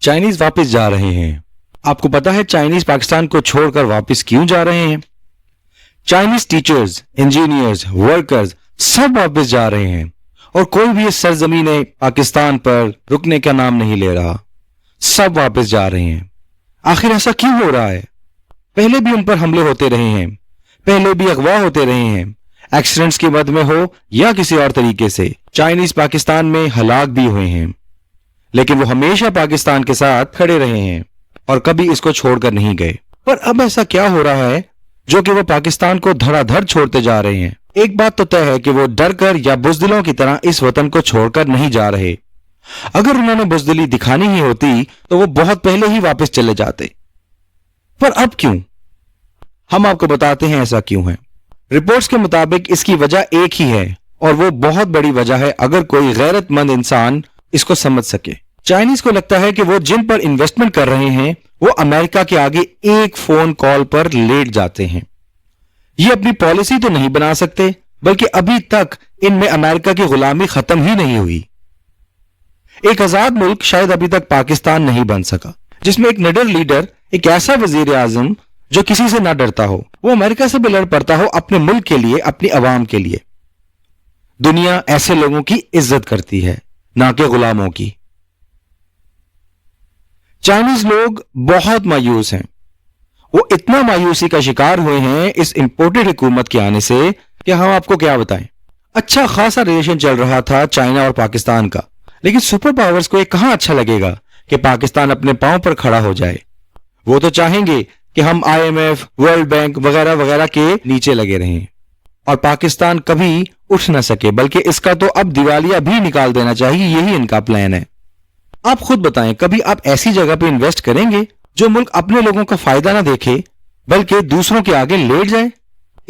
Chinese वापस जा रहे हैं। आपको पता है चाइनीज पाकिस्तान को छोड़कर वापस क्यों जा रहे हैं? चाइनीज टीचर्स, इंजीनियर्स, वर्कर्स सब वापस जा रहे हैं और कोई भी इस सरजमीन पाकिस्तान पर रुकने का नाम नहीं ले रहा। सब वापस जा रहे हैं। आखिर ऐसा क्यों हो रहा है? पहले भी उन पर हमले होते रहे हैं, पहले भी अगवा होते रहे हैं, एक्सीडेंट्स की मद में हो या किसी और तरीके से। चाइनीज पाकिस्तान में हलाक भी हुए हैं, लेकिन वो हमेशा पाकिस्तान के साथ खड़े रहे हैं और कभी इसको छोड़कर नहीं गए। पर अब ऐसा क्या हो रहा है जो कि वो पाकिस्तान को धड़ाधड़ छोड़ते जा रहे हैं? एक बात तो तय है कि वो डर कर या बुजदिलों की तरह इस वतन को छोड़कर नहीं जा रहे। अगर उन्होंने बुजदिली दिखानी ही होती तो वो बहुत पहले ही वापस चले जाते। पर अब क्यों? हम आपको बताते हैं ऐसा क्यों है। रिपोर्ट्स के मुताबिक इसकी वजह एक ही है और वो बहुत बड़ी वजह है अगर कोई गैरतमंद इंसान इसको समझ सके। चाइनीज को लगता है कि वो जिन पर इन्वेस्टमेंट कर रहे हैं वो अमेरिका के आगे एक फोन कॉल पर लेट जाते हैं। ये अपनी पॉलिसी तो नहीं बना सकते, बल्कि अभी तक इनमें अमेरिका की गुलामी खत्म ही नहीं हुई। एक आजाद मुल्क शायद अभी तक पाकिस्तान नहीं बन सका, जिसमें एक निडर लीडर, एक ऐसा वजीर आजम जो किसी से ना डरता हो, वो अमेरिका से भी लड़ पड़ता हो अपने मुल्क के लिए, अपनी अवाम के लिए। दुनिया ऐसे लोगों की इज्जत करती है, ना कि गुलामों की। चाइनीज लोग बहुत मायूस हैं। वो इतना मायूसी का शिकार हुए हैं इस इंपोर्टेड हुकूमत के आने से कि हम आपको क्या बताएं। अच्छा खासा रिलेशन चल रहा था चाइना और पाकिस्तान का, लेकिन सुपर पावर्स को ये कहां अच्छा लगेगा कि पाकिस्तान अपने पांव पर खड़ा हो जाए। वो तो चाहेंगे कि हम IMF, वर्ल्ड बैंक वगैरह वगैरह के नीचे लगे रहें और पाकिस्तान कभी उठ ना सके, बल्कि इसका तो अब दिवालिया भी निकाल देना चाहिए। यही इनका प्लान है। आप खुद बताएं, कभी आप ऐसी जगह पे इन्वेस्ट करेंगे जो मुल्क अपने लोगों का फायदा ना देखे बल्कि दूसरों के आगे लेट जाए?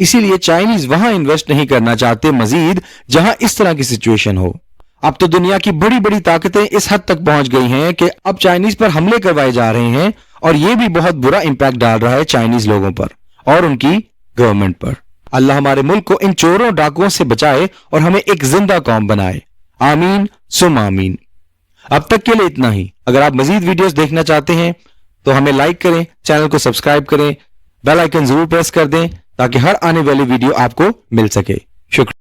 इसीलिए चाइनीज वहां इन्वेस्ट नहीं करना चाहते मजीद जहां इस तरह की सिचुएशन हो। अब तो दुनिया की बड़ी बड़ी ताकतें इस हद तक पहुंच गई हैं कि अब चाइनीज पर हमले करवाए जा रहे हैं और यह भी बहुत बुरा इंपैक्ट डाल रहा है चाइनीज लोगों पर और उनकी गवर्नमेंट पर। अल्लाह हमारे मुल्क को इन चोरों डाकुओं से बचाए और हमें एक जिंदा कौम बनाए। आमीन सुम आमीन। अब तक के लिए इतना ही। अगर आप मजीद वीडियोस देखना चाहते हैं तो हमें लाइक करें, चैनल को सब्सक्राइब करें, बेल आइकन जरूर प्रेस कर दें ताकि हर आने वाली वीडियो आपको मिल सके। शुक्रिया।